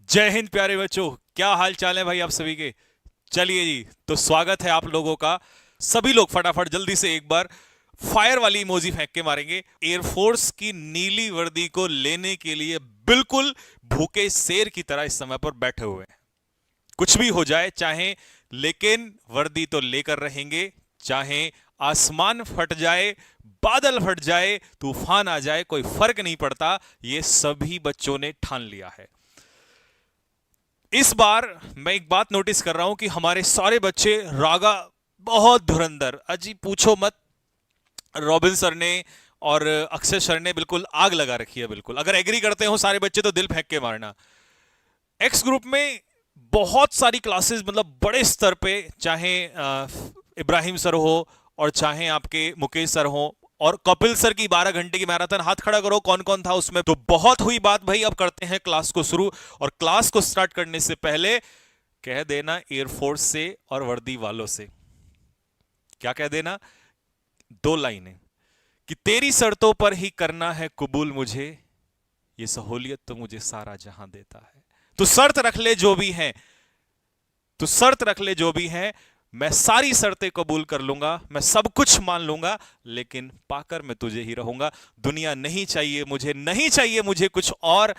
जय हिंद प्यारे बच्चों। क्या हाल चाल है भाई आप सभी के। चलिए जी, तो स्वागत है आप लोगों का। सभी लोग फटाफट जल्दी से एक बार फायर वाली इमोजी फेंक के मारेंगे। एयरफोर्स की नीली वर्दी को लेने के लिए बिल्कुल भूखे शेर की तरह इस समय पर बैठे हुए हैं। कुछ भी हो जाए चाहे, लेकिन वर्दी तो लेकर रहेंगे। चाहे आसमान फट जाए, बादल फट जाए, तूफान आ जाए, कोई फर्क नहीं पड़ता। ये सभी बच्चों ने ठान लिया है। इस बार मैं एक बात नोटिस कर रहा हूं कि हमारे सारे बच्चे रागा बहुत धुरंधर, अजी पूछो मत। रॉबिन सर ने और अक्षय सर ने बिल्कुल आग लगा रखी है। बिल्कुल अगर एग्री करते हो सारे बच्चे तो दिल फेंक के मारना। एक्स ग्रुप में बहुत सारी क्लासेस, मतलब बड़े स्तर पे, चाहे इब्राहिम सर हो और चाहे आपके मुकेश सर हो और कपिल सर की 12 घंटे की मैराथन। हाथ खड़ा करो कौन कौन था उसमें। तो बहुत हुई बात भाई, अब करते हैं क्लास को शुरू। और क्लास को स्टार्ट करने से पहले कह देना एयरफोर्स से और वर्दी वालों से, क्या कह देना, दो लाइनें कि तेरी शर्तों पर ही करना है कबूल मुझे, ये सहूलियत तो मुझे सारा जहां देता है। तो शर्त रख ले जो भी है, तो शर्त रख ले जो भी है, मैं सारी शर्तें कबूल कर लूंगा, मैं सब कुछ मान लूंगा, लेकिन पाकर मैं तुझे ही रहूंगा। दुनिया नहीं चाहिए मुझे, नहीं चाहिए मुझे कुछ और,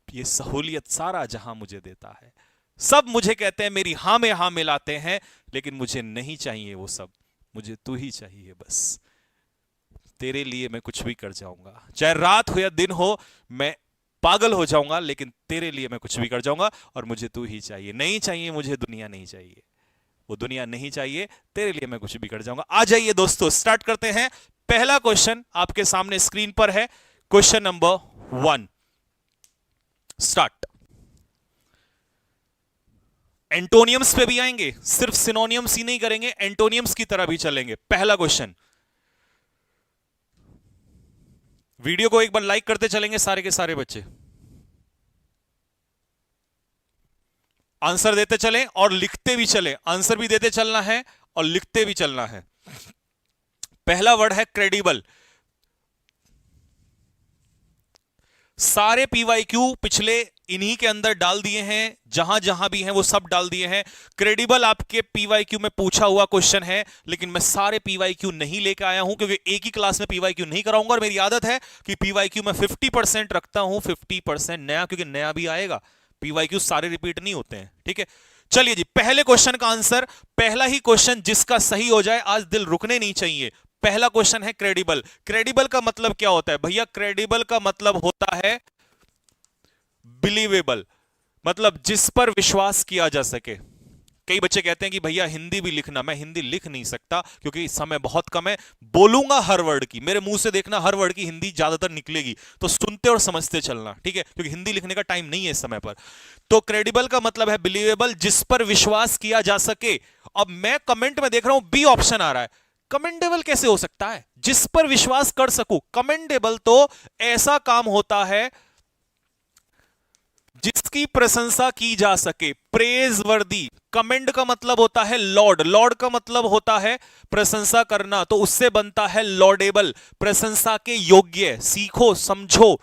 ये सहूलियत सारा जहां मुझे देता है। सब मुझे कहते हैं, मेरी हां में हां मिलाते हैं, लेकिन मुझे नहीं चाहिए वो सब, मुझे तू ही चाहिए बस। तेरे लिए मैं कुछ भी कर जाऊंगा, चाहे रात हो या दिन हो, मैं पागल हो जाऊंगा, लेकिन तेरे लिए मैं कुछ भी कर जाऊंगा। और मुझे तू ही चाहिए, नहीं चाहिए मुझे दुनिया, नहीं चाहिए वो दुनिया, नहीं चाहिए, तेरे लिए मैं कुछ भी कर जाऊंगा। आ जाइए दोस्तों, स्टार्ट करते हैं। पहला क्वेश्चन आपके सामने स्क्रीन पर है। Question number 1, start. एंटोनियम्स पे भी आएंगे, सिर्फ सिनोनियम्स ही नहीं करेंगे, एंटोनियम्स की तरह भी चलेंगे। पहला क्वेश्चन, वीडियो को एक बार लाइक करते चलेंगे सारे के सारे बच्चे, आंसर देते चलें और लिखते भी चलें। आंसर भी देते चलना है और लिखते भी चलना है। पहला वर्ड है क्रेडिबल। सारे पीवाईक्यू पिछले इन्हीं के अंदर डाल दिए हैं, जहां जहां भी हैं वो सब डाल दिए हैं। क्रेडिबल आपके पीवाईक्यू में पूछा हुआ क्वेश्चन है, लेकिन मैं सारे पीवाईक्यू नहीं लेकर आया हूं, क्योंकि एक ही क्लास में पीवाईक्यू नहीं कराऊंगा। और मेरी आदत है कि पीवाईक्यू में 50% रखता हूं, 50% नया, क्योंकि नया भी आएगा। पीवाईक्यू सारे रिपीट नहीं होते हैं, ठीक है। चलिए जी, पहले क्वेश्चन का आंसर, पहला ही क्वेश्चन जिसका सही हो जाए, आज दिल रुकने नहीं चाहिए। पहला क्वेश्चन है क्रेडिबल। क्रेडिबल का मतलब क्या होता है भैया? क्रेडिबल का मतलब होता है बिलीवेबल, मतलब जिस पर विश्वास किया जा सके। कई बच्चे कहते हैं कि भैया हिंदी भी लिखना। मैं हिंदी लिख नहीं सकता क्योंकि समय बहुत कम है। बोलूंगा हर वर्ड की, मेरे मुंह से देखना हर वर्ड की हिंदी ज्यादातर निकलेगी, तो सुनते और समझते चलना, ठीक है, क्योंकि हिंदी लिखने का टाइम नहीं है इस समय पर। तो क्रेडिबल का मतलब है बिलीवेबल, जिस पर विश्वास किया जा सके। अब मैं कमेंट में देख रहा हूं बी ऑप्शन आ रहा है। कमेंडेबल कैसे हो सकता है? जिस पर विश्वास कर सकूं। कमेंडेबल तो ऐसा काम होता है जिसकी प्रशंसा की जा सके, प्रेज वर्दी। कमेंड का मतलब होता है लॉर्ड, लॉर्ड का मतलब होता है प्रशंसा करना, तो उससे बनता है लॉर्डेबल, प्रशंसा के योग्य। सीखो, समझो,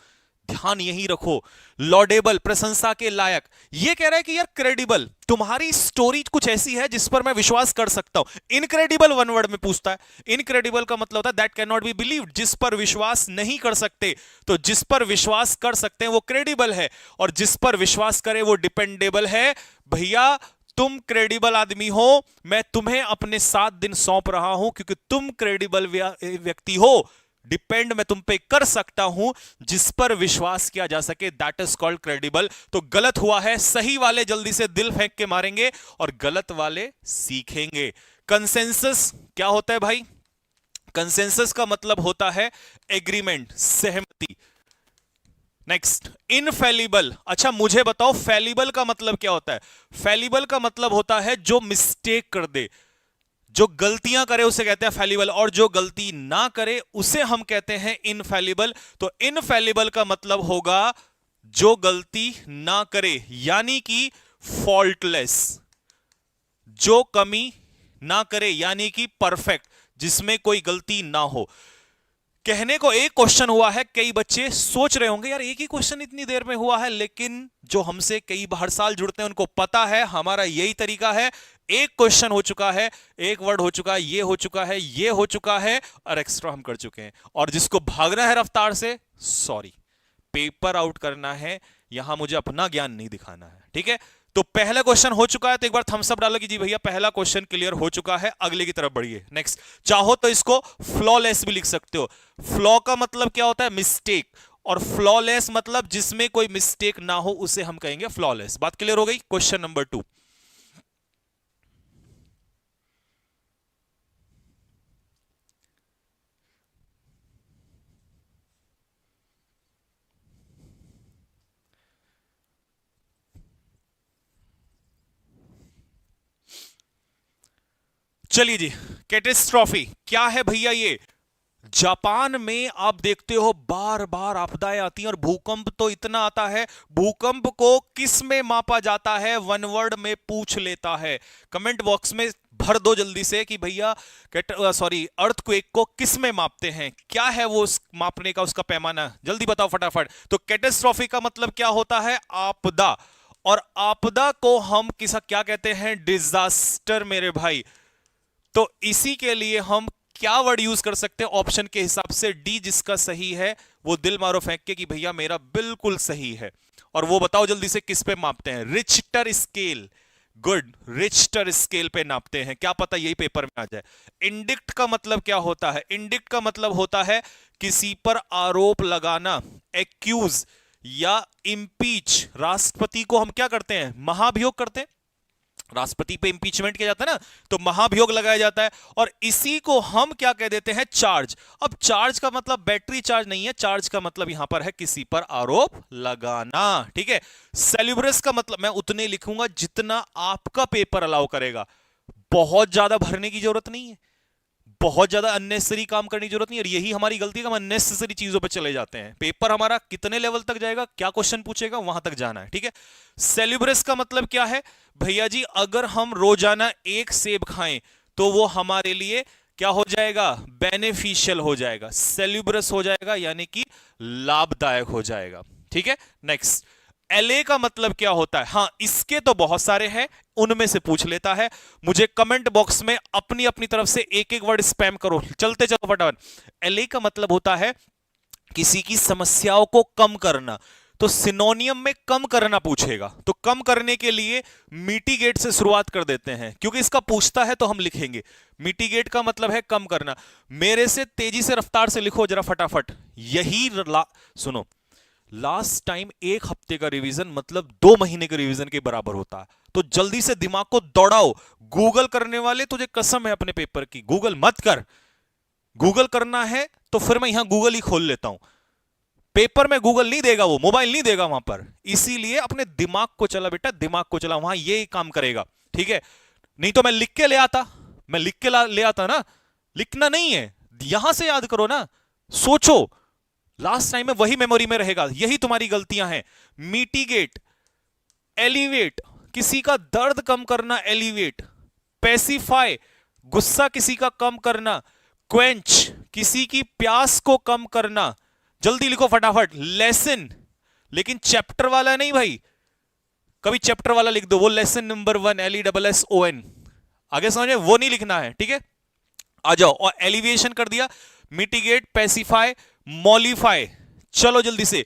ध्यान यही रखो। लॉर्डेबल, प्रशंसा के लायक। ये कह रहा है कि यार क्रेडिबल, तुम्हारी स्टोरी कुछ ऐसी है जिस पर मैं विश्वास कर सकता हूं। इनक्रेडिबल वन वर्ड में पूछता है। इनक्रेडिबल का मतलब होता है that can not be believed, जिस पर विश्वास नहीं कर सकते। तो जिस पर विश्वास कर सकते हैं वो क्रेडिबल है, और जिस पर विश्वास करे वो डिपेंडेबल है। भैया तुम क्रेडिबल आदमी हो, मैं तुम्हें अपने 7 दिन सौंप रहा हूं, क्योंकि तुम क्रेडिबल व्यक्ति हो। डिपेंड मैं तुम पे कर सकता हूं, जिस पर विश्वास किया जा सके, दैट इज कॉल्ड क्रेडिबल। तो गलत हुआ है। सही वाले जल्दी से दिल फेंक के मारेंगे और गलत वाले सीखेंगे। कंसेंसस क्या होता है भाई? कंसेंसस का मतलब होता है एग्रीमेंट, सहमति। Next, infallible. अच्छा मुझे बताओ फेलिबल का मतलब क्या होता है? फेलिबल का मतलब होता है जो मिस्टेक कर दे, जो गलतियां करे उसे कहते हैं फेलिबल, और जो गलती ना करे उसे हम कहते हैं इनफेलिबल। तो इनफेलिबल का मतलब होगा जो गलती ना करे, यानी कि फॉल्टलेस, जो कमी ना करे, यानी कि परफेक्ट, जिसमें कोई गलती ना हो। कहने को एक क्वेश्चन हुआ है, कई बच्चे सोच रहे होंगे यार एक ही क्वेश्चन इतनी देर में हुआ है, लेकिन जो हमसे कई हर साल जुड़ते हैं उनको पता है हमारा यही तरीका है। एक क्वेश्चन हो चुका है, एक वर्ड हो चुका है, ये हो चुका है, ये हो चुका है, और एक्स्ट्रा हम कर चुके हैं। और जिसको भागना है रफ्तार से, सॉरी, पेपर आउट करना है, यहां मुझे अपना ज्ञान नहीं दिखाना है, ठीक है। तो पहला क्वेश्चन हो चुका है, तो एक बार थम्स अप डालो कि जी भैया पहला क्वेश्चन क्लियर हो चुका है, अगले की तरफ बढ़िए। नेक्स्ट, चाहो तो इसको फ्लॉलेस भी लिख सकते हो। फ्लॉ का मतलब क्या होता है? मिस्टेक, और फ्लॉलेस मतलब जिसमें कोई मिस्टेक ना हो उसे हम कहेंगे फ्लॉलेस। बात क्लियर हो गई? क्वेश्चन नंबर 2, चलिए जी। कैटेस्ट्रॉफी क्या है भैया? ये जापान में आप देखते हो बार बार आपदाएं आती हैं, और भूकंप तो इतना आता है। भूकंप को किस में मापा जाता है? वन वर्ड में पूछ लेता है। कमेंट बॉक्स में भर दो जल्दी से कि भैया अर्थक्वेक को किस में मापते हैं, क्या है वो उस मापने का उसका पैमाना, जल्दी बताओ फटाफट। तो कैटेस्ट्रॉफी का मतलब क्या होता है? आपदा। और आपदा को हम क्या कहते हैं? डिजास्टर मेरे भाई। तो इसी के लिए हम क्या वर्ड यूज कर सकते हैं? ऑप्शन के हिसाब से डी, जिसका सही है वो दिल मारो फेंक के कि भैया मेरा बिल्कुल सही है। और वो बताओ जल्दी से किस पे मापते हैं? रिच्टर स्केल। गुड, रिच्टर स्केल पे नापते हैं। क्या पता यही पेपर में आ जाए। इंडिक्ट का मतलब क्या होता है? इंडिक्ट का मतलब होता है किसी पर आरोप लगाना, एक्यूज या इम्पीच। राष्ट्रपति को हम क्या करते हैं? महाभियोग करते हैं। राष्ट्रपति पे इंपीचमेंट किया जाता है ना, तो महाभियोग लगाया जाता है। और इसी को हम क्या कह देते हैं? चार्ज। अब चार्ज का मतलब बैटरी चार्ज नहीं है, चार्ज का मतलब यहां पर है किसी पर आरोप लगाना, ठीक है। सेल्यूब्रस का मतलब मैं उतने लिखूंगा जितना आपका पेपर अलाउ करेगा, बहुत ज्यादा भरने की जरूरत नहीं है, बहुत ज्यादा अननेसेसरी काम करने की जरूरत नहीं है। और यही हमारी गलती है कि हम अननेसेसरी चीजों पे चले जाते हैं। पेपर हमारा कितने लेवल तक जाएगा, क्या क्वेश्चन पूछेगा, वहां तक जाना है, ठीक है। सेल्यूब्रस का मतलब क्या है भैया जी? अगर हम रोजाना एक सेब खाएं तो वो हमारे लिए क्या हो जाएगा? बेनिफिशियल हो जाएगा, सेल्यूब्रस हो जाएगा, यानी कि लाभदायक हो जाएगा, ठीक है। नेक्स्ट, एलए का मतलब क्या होता है? हां, इसके तो बहुत सारे हैं, उनमें से पूछ लेता है। मुझे कमेंट बॉक्स में अपनी अपनी तरफ से एक एक वर्ड स्पैम करो, चलते चलो फटाफट। एलए का मतलब होता है किसी की समस्याओं को कम करना। तो सिनोनियम में कम करना पूछेगा, तो कम करने के लिए मिटिगेट से शुरुआत कर देते हैं, क्योंकि इसका पूछता है तो हम लिखेंगे। मिटिगेट का मतलब है कम करना। मेरे से तेजी से रफ्तार से लिखो जरा फटाफट। यही सुनो, लास्ट टाइम एक हफ्ते का रिवीजन मतलब 2 महीने के रिवीजन के बराबर होता है। तो जल्दी से दिमाग को दौड़ाओ। गूगल करने वाले, तुझे कसम है अपने पेपर की, गूगल मत कर। गूगल करना है तो फिर मैं यहां गूगल ही खोल लेता हूं। पेपर में गूगल नहीं देगा, वो मोबाइल नहीं देगा वहां पर। इसीलिए अपने दिमाग को चला बेटा, दिमाग को चला, वहां ये काम करेगा, ठीक है। नहीं तो मैं लिख के ले आता, मैं लिख के ले आता ना। लिखना नहीं है, यहां से याद करो ना, सोचो। लास्ट टाइम में वही मेमोरी में रहेगा। यही तुम्हारी गलतियां हैं। मिटिगेट, एलिवेट, किसी का दर्द कम करना, एलिवेट। पेसिफाई, गुस्सा किसी का कम करना। क्वेंच, किसी की प्यास को कम करना। जल्दी लिखो फटाफट। लेसन, लेकिन चैप्टर वाला नहीं भाई, कभी चैप्टर वाला लिख दो, वो लेसन नंबर 1, LESSON। आगे समझे? वो नहीं लिखना है, ठीक है। आ जाओ। और एलिवेशन कर दिया, मिटिगेट, पेसिफाई, मॉलिफाई। चलो जल्दी से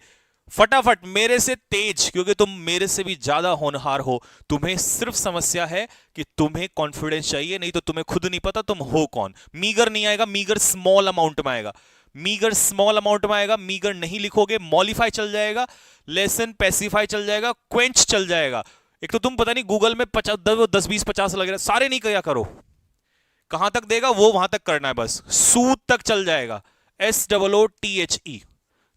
फटाफट, मेरे से तेज, क्योंकि तुम मेरे से भी ज्यादा होनहार हो। तुम्हें सिर्फ समस्या है कि तुम्हें कॉन्फिडेंस चाहिए, नहीं तो तुम्हें खुद नहीं पता तुम हो कौन। मीगर नहीं आएगा, मीगर स्मॉल अमाउंट में आएगा, मीगर स्मॉल अमाउंट में आएगा। मीगर नहीं लिखोगे, मॉलिफाई चल जाएगा, लेसन, पेसिफाई चल जाएगा, क्वेंच चल जाएगा। एक तो तुम पता नहीं गूगल में 10, 20, 50 लग रहा है, सारे नहीं किया करो। कहां तक देगा वो वहां तक करना है बस। सूद तक चल जाएगा, SOOTHE।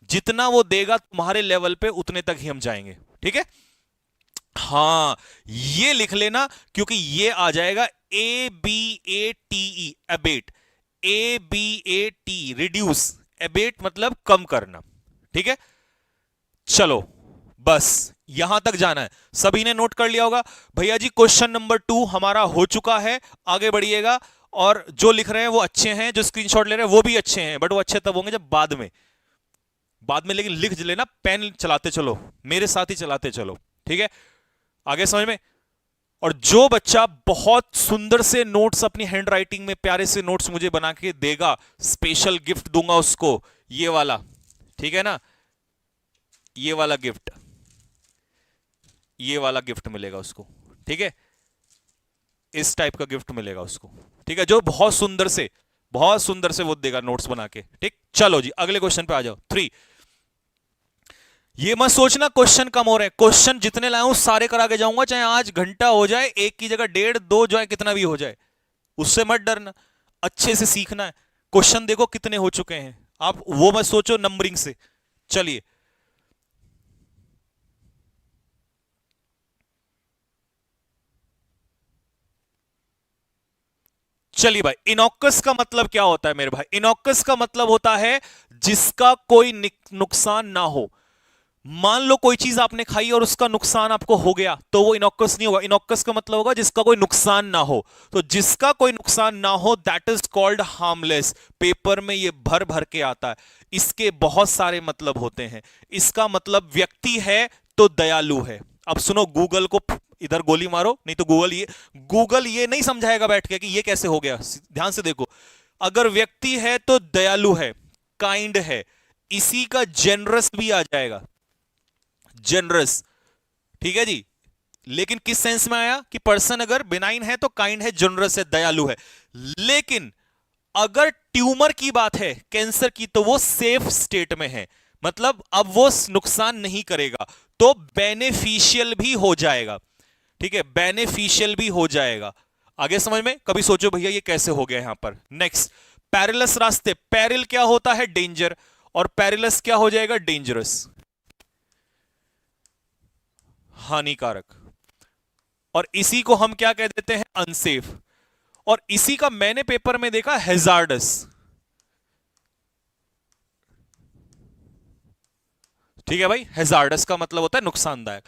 जितना वो देगा तुम्हारे लेवल पे उतने तक ही हम जाएंगे, ठीक है। हां, ये लिख लेना, क्योंकि ये आ जाएगा ABATE, abate. ABAT, reduce. Abbott मतलब कम करना, ठीक है। चलो बस यहां तक जाना है। सभी ने नोट कर लिया होगा भैया जी। क्वेश्चन नंबर 2 हमारा हो चुका है, आगे बढ़िएगा। और जो लिख रहे हैं वो अच्छे हैं, जो स्क्रीनशॉट ले रहे हैं वो भी अच्छे हैं, बट वो अच्छे तब होंगे जब बाद में लेकिन लिख लेना, पेन चलाते चलो, मेरे साथ ही चलाते चलो, ठीक है? आगे समझ में? और जो बच्चा बहुत सुंदर से नोट्स अपनी हैंड राइटिंग में प्यारे से नोट्स मुझे बना के देगा, स्पेशल गिफ्ट दूंगा उसको, ये वाला, ठीक है ना? ये वाला गिफ्ट, ये वाला गिफ्ट मिलेगा उसको, ठीक है? इस टाइप का गिफ्ट मिलेगा उसको, ठीक है? जो बहुत सुंदर से वो देगा नोट्स बना के, ठीक? चलो जी अगले क्वेश्चन पे आ जाओ। 3, ये मत सोचना क्वेश्चन कम हो रहे हैं, क्वेश्चन जितने लाए हूं सारे करा के जाऊंगा, चाहे आज घंटा हो जाए, एक की जगह 1.5 2 जो है, कितना भी हो जाए, उससे मत डरना, अच्छे से सीखना है। क्वेश्चन देखो कितने हो चुके हैं, आप वो मत सोचो नंबरिंग से। चलिए चलिए भाई, इनॉक्कस का मतलब क्या होता है मेरे भाई? इनॉक्कस का मतलब होता है जिसका कोई नुकसान ना हो। मान लो कोई चीज आपने खाई और उसका नुकसान आपको हो गया, तो वो इनॉक्कस नहीं होगा। इनॉक्कस का मतलब होगा जिसका कोई नुकसान ना हो। तो जिसका कोई नुकसान ना हो, that is called harmless. Paper में ये भर भर के आता है। इसके बहुत सारे मतलब होते हैं। इसका मतलब व्यक्ति है तो दयालु है। अब सुनो, गूगल को इधर गोली मारो, नहीं तो गूगल ये नहीं समझाएगा बैठ के कि ये कैसे हो गया। ध्यान से देखो, अगर व्यक्ति है तो दयालु है, काइंड है। इसी का जेनरस भी आ जाएगा, जेनरस, ठीक है जी। लेकिन किस सेंस में आया कि पर्सन अगर बिनाइन है तो काइंड है, जनरस है, दयालु है। लेकिन अगर ट्यूमर की बात है, कैंसर की, तो वो सेफ स्टेट में है, मतलब अब वो नुकसान नहीं करेगा, तो बेनिफिशियल भी हो जाएगा, ठीक है? बेनिफिशियल भी हो जाएगा। आगे समझ में? कभी सोचो भैया ये कैसे हो गया यहां पर। नेक्स्ट, पैरेलस रास्ते। पैरिल क्या होता है? डेंजर। और पैरेलस क्या हो जाएगा? डेंजरस, हानिकारक। और इसी को हम क्या कह देते हैं? अनसेफ। और इसी का मैंने पेपर में देखा हैजार्डस, ठीक है भाई? हैजार्डस का मतलब होता है नुकसानदायक।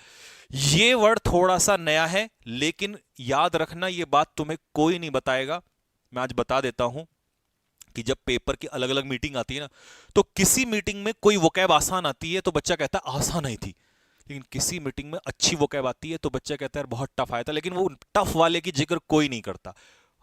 ये वर्ड थोड़ा सा नया है, लेकिन याद रखना ये बात तुम्हें कोई नहीं बताएगा, मैं आज बता देता हूं कि जब पेपर की अलग अलग मीटिंग आती है ना, तो किसी मीटिंग में कोई वोकैब आसान आती है तो बच्चा कहता है आसान आई थी, लेकिन किसी मीटिंग में अच्छी वोकैब आती है तो बच्चा कहता है बहुत टफ आया था। लेकिन वो टफ वाले की जिक्र कोई नहीं करता।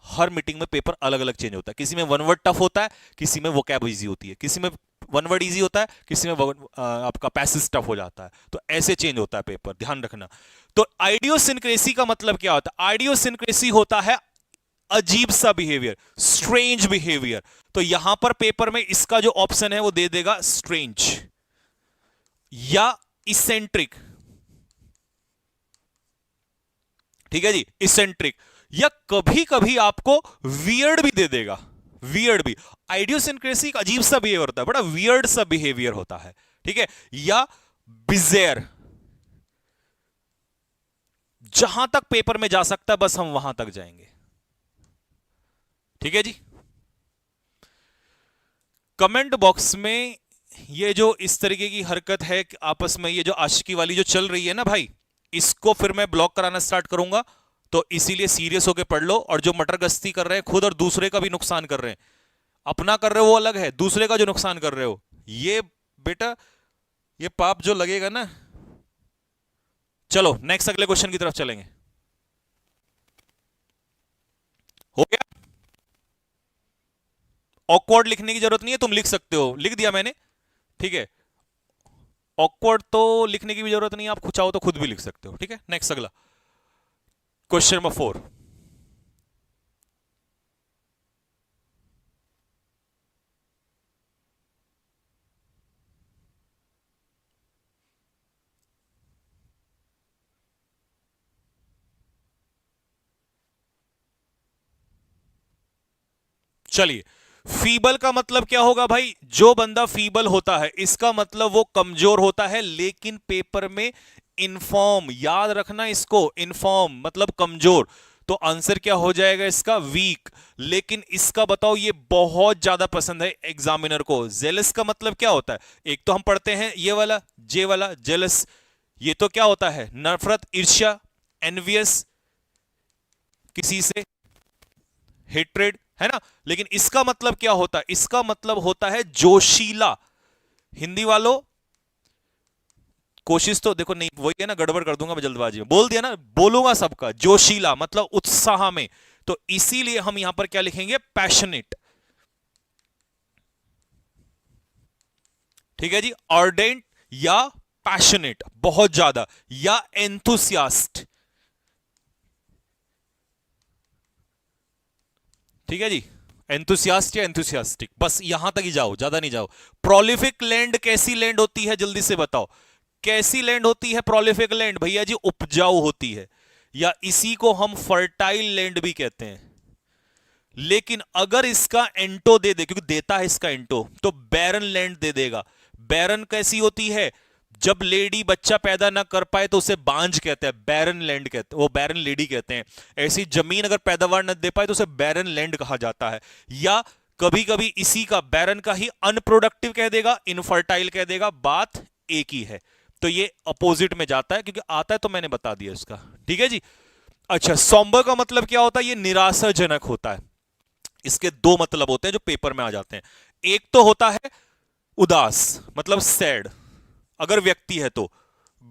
हर मीटिंग में पेपर अलग अलग चेंज होता है। किसी में वन वर्ड टफ होता है, किसी में वोकैब इजी होती है, किसी में वन वर्ड इजी होता है, किसी में आपका पैसेज टफ हो जाता है। तो ऐसे चेंज होता है पेपर, ध्यान रखना। तो आइडियोसिनक्रेसी का मतलब क्या होता है? आइडियोसिनक्रेसी होता है अजीब सा बिहेवियर, स्ट्रेंज बिहेवियर। तो यहां पर पेपर में इसका जो ऑप्शन है वो दे देगा स्ट्रेंज या इसेंट्रिक, ठीक है जी, इसेंट्रिक। या कभी कभी आपको वियर्ड भी दे देगा, वियर्ड भी। आइडियोसिनक्रेसी एक अजीब सा बिहेवियर होता है, बड़ा वियर्ड सा बिहेवियर होता है, ठीक है? या बिजेयर, जहां तक पेपर में जा सकता है बस हम वहां तक जाएंगे, ठीक है जी। कमेंट बॉक्स में ये जो इस तरीके की हरकत है आपस में, ये जो आशिकी वाली जो चल रही है ना भाई, इसको फिर मैं ब्लॉक कराना स्टार्ट करूंगा। तो इसीलिए सीरियस होकर पढ़ लो। और जो मटर गश्ती कर रहे हैं खुद और दूसरे का भी नुकसान कर रहे हैं, अपना कर रहे हो वो अलग है, दूसरे का जो नुकसान कर रहे हो, ये बेटा ये पाप जो लगेगा ना। चलो नेक्स्ट अगले क्वेश्चन की तरफ चलेंगे। हो गया? ऑकवर्ड लिखने की जरूरत नहीं है, तुम लिख सकते हो, लिख दिया मैंने, ठीक है? ऑकवर्ड तो लिखने की भी जरूरत नहीं है, आप चाहो तो खुद भी लिख सकते हो, ठीक है? नेक्स्ट अगला क्वेश्चन नंबर 4। चलिए, फीबल का मतलब क्या होगा भाई? जो बंदा फीबल होता है इसका मतलब वो कमजोर होता है, लेकिन पेपर में इनफॉर्म, याद रखना इसको, इनफॉर्म मतलब कमजोर। तो आंसर क्या हो जाएगा इसका? वीक। लेकिन इसका बताओ, ये बहुत ज्यादा पसंद है एग्जामिनर को। जेलस का मतलब क्या होता है? एक तो हम पढ़ते हैं ये वाला, जे वाला, जेलस। ये तो क्या होता है? नफरत, ईर्ष्या, एनवियस किसी से, हेट्रेड, है ना। लेकिन इसका मतलब क्या होता है, इसका मतलब होता है जोशीला। हिंदी वालों कोशिश तो देखो, नहीं वही है ना, गड़बड़ कर दूंगा मैं जल्दबाजी में, बोल दिया ना, बोलूंगा सबका। जोशीला मतलब उत्साह में, तो इसीलिए हम यहां पर क्या लिखेंगे, पैशनेट। ठीक है जी, ऑर्डेंट या पैशनेट बहुत ज्यादा, या एंथुसियास्ट। ठीक है जी, एंथुसियास्ट या एंथुसियास्टिक, बस यहां तक ही जाओ, ज्यादा नहीं जाओ। प्रोलिफिक लैंड कैसी लैंड होती है, जल्दी से बताओ, कैसी लैंड होती है प्रोलिफिक लैंड? भैया जी उपजाऊ होती है, या इसी को हम फर्टाइल लैंड भी कहते हैं। लेकिन अगर इसका एंटो दे दे, क्योंकि देता है इसका एंटो, तो बैरन लैंड दे देगा। बैरन कैसी होती है, जब लेडी बच्चा पैदा ना कर पाए तो उसे बांझ कहते हैं, बैरन लैंड कहते हैं, वो बैरन लेडी कहते हैं। ऐसी जमीन अगर पैदावार न दे पाए तो उसे बैरन लैंड कहा जाता है। या कभी कभी इसी का, बैरन का ही अनप्रोडक्टिव कह देगा, इनफर्टाइल कह देगा, बात एक ही है। तो ये अपोजिट में जाता है, क्योंकि आता है तो मैंने बता दिया इसका। ठीक है जी। अच्छा, सॉम्बर का मतलब क्या होता है, ये निराशाजनक होता है। इसके दो मतलब होते हैं जो पेपर में आ जाते हैं। एक तो होता है उदास, मतलब सैड, अगर व्यक्ति है तो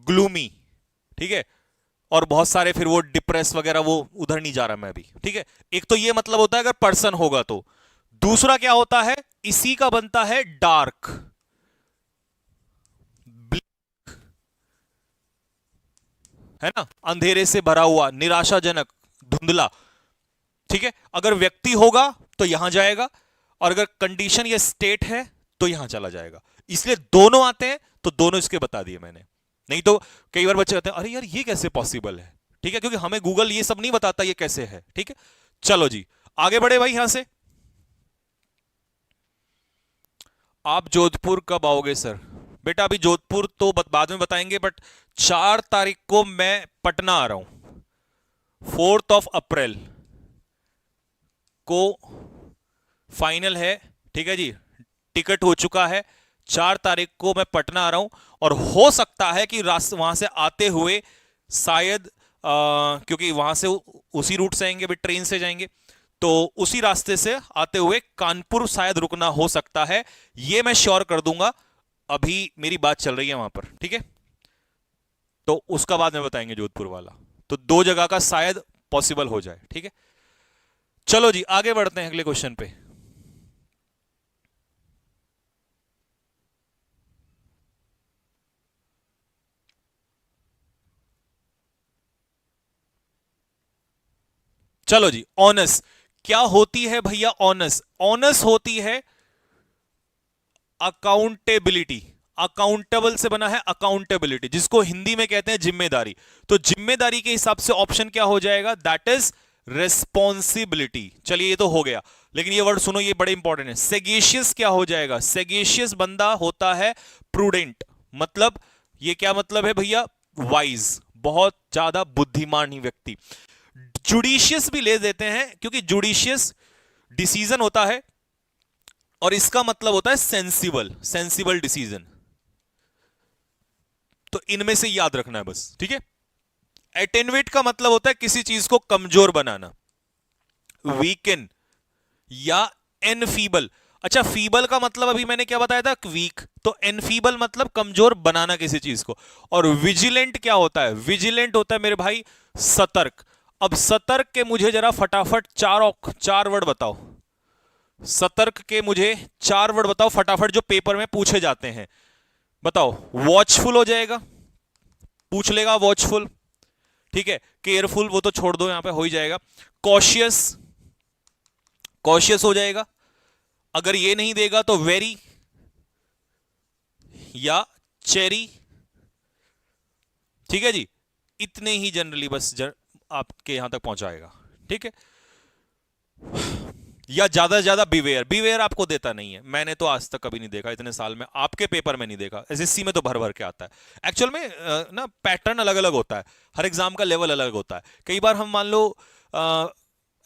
ग्लूमी। ठीक है, और बहुत सारे फिर वो डिप्रेस वगैरह, वो उधर नहीं जा रहा मैं अभी। ठीक है, एक तो ये मतलब होता है अगर पर्सन होगा तो। दूसरा क्या होता है, इसी का बनता है डार्क, है ना, अंधेरे से भरा हुआ, निराशाजनक, धुंधला। ठीक है, अगर व्यक्ति होगा तो यहां जाएगा, और अगर कंडीशन या स्टेट है तो यहां चला जाएगा। इसलिए दोनों आते हैं, तो दोनों इसके बता दिए मैंने। नहीं तो कई बार बच्चे कहते हैं अरे यार ये कैसे पॉसिबल है। ठीक है, क्योंकि हमें गूगल ये सब नहीं बताता ये कैसे है। ठीक है, चलो जी आगे बढ़े भाई। यहां से आप जोधपुर कब आओगे सर? बेटा अभी जोधपुर तो बाद में बताएंगे, बट 4 तारीख को मैं पटना आ रहा हूं, 4 अप्रैल को फाइनल है। ठीक है जी, टिकट हो चुका है, 4 तारीख को मैं पटना आ रहा हूं। और हो सकता है कि वहां से आते हुए शायद क्योंकि वहां से उसी रूट से आएंगे, भी ट्रेन से जाएंगे, तो उसी रास्ते से आते हुए कानपुर शायद रुकना हो सकता है। ये मैं श्योर कर दूंगा, अभी मेरी बात चल रही है वहां पर। ठीक है, तो उसका बाद में बताएंगे जोधपुर वाला। तो 2 जगह का शायद पॉसिबल हो जाए। ठीक है, चलो जी आगे बढ़ते हैं अगले क्वेश्चन पे। चलो जी, ऑनस क्या होती है भैया? ऑनस, ऑनस होती है अकाउंटेबिलिटी। अकाउंटेबल से बना है अकाउंटेबिलिटी, जिसको हिंदी में कहते हैं जिम्मेदारी। तो जिम्मेदारी के हिसाब से ऑप्शन क्या हो जाएगा, दैट इज रेस्पॉन्सिबिलिटी। चलिए ये तो हो गया, लेकिन ये वर्ड सुनो, ये बड़े इंपॉर्टेंट है। सेगेशियस क्या हो जाएगा? सेगेशियस बंदा होता है प्रूडेंट, मतलब ये क्या मतलब है भैया? वाइज, बहुत ज्यादा बुद्धिमान ही व्यक्ति। जुडिशियस भी ले देते हैं, क्योंकि जुडिशियस डिसीजन होता है, और इसका मतलब होता है सेंसिबल, सेंसिबल डिसीजन। तो इनमें से याद रखना है बस। ठीक है, एटेन्युएट का मतलब होता है किसी चीज को कमजोर बनाना, वीकन या एनफीबल। अच्छा, फीबल का मतलब अभी मैंने क्या बताया था, वीक। तो एनफीबल मतलब कमजोर बनाना किसी चीज को। और विजिलेंट क्या होता है? विजिलेंट होता है मेरे भाई सतर्क। अब सतर्क के मुझे जरा फटाफट चार वर्ड बताओ। सतर्क के मुझे 4 वर्ड बताओ फटाफट, जो पेपर में पूछे जाते हैं। बताओ। वॉचफुल हो जाएगा, पूछ लेगा वॉचफुल। ठीक है, केयरफुल वो तो छोड़ दो, यहां पे हो ही जाएगा। कॉशियस, कॉशियस हो जाएगा। अगर ये नहीं देगा तो वेरी या चेरी। ठीक है जी, इतने ही जनरली बस आपके यहां तक पहुंचाएगा। ठीक है, या ज्यादा से ज्यादा बिवेयर। बिवेयर आपको देता नहीं है, मैंने तो आज तक कभी नहीं देखा, इतने साल में आपके पेपर में नहीं देखा। एसएससी में तो भर भर के आता है। एक्चुअल में ना पैटर्न अलग अलग होता है, हर एग्जाम का लेवल अलग होता है। कई बार हम मान लो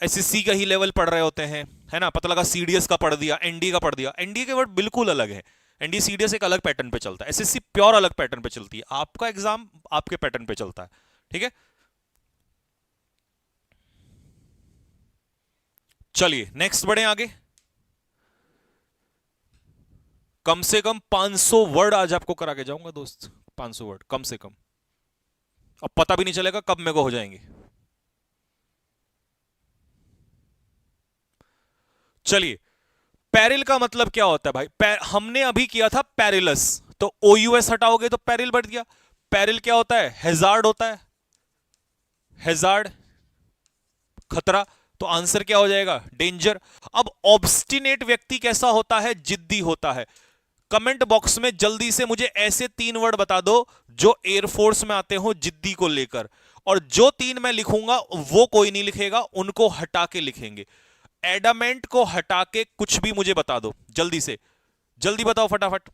एसएससी का ही लेवल पढ़ रहे होते हैं, है ना, पता लगा सीडीएस का पढ़ दिया, एनडीए का पढ़ दिया। एनडीए के वर्ड बिल्कुल अलग है, एनडीए सीडीएस एक अलग पैटर्न पे चलता है, एसएससी प्योर अलग पैटर्न पे चलती है। आपका एग्जाम आपके पैटर्न पे चलता है। ठीक है, चलिए नेक्स्ट बढ़े आगे। कम से कम 500 वर्ड आज आपको करा के जाऊंगा दोस्त, 500 वर्ड कम से कम। अब पता भी नहीं चलेगा कब मेरे को हो जाएंगे। चलिए, पैरिल का मतलब क्या होता है भाई? हमने अभी किया था पैरिलस, तो ओयूएस हटाओगे तो पैरिल बढ़ गया। पैरिल क्या होता है? हैजार्ड होता है, हैजार्ड खतरा। तो आंसर क्या हो जाएगा? डेंजर। अब ऑब्स्टिनेट व्यक्ति कैसा होता है? जिद्दी होता है। कमेंट बॉक्स में जल्दी से मुझे ऐसे 3 वर्ड बता दो जो एयरफोर्स में आते हो जिद्दी को लेकर, और जो 3 मैं लिखूंगा वो कोई नहीं लिखेगा, उनको हटा के लिखेंगे। एडामेंट को हटा के कुछ भी मुझे बता दो जल्दी से, जल्दी बताओ फटाफट,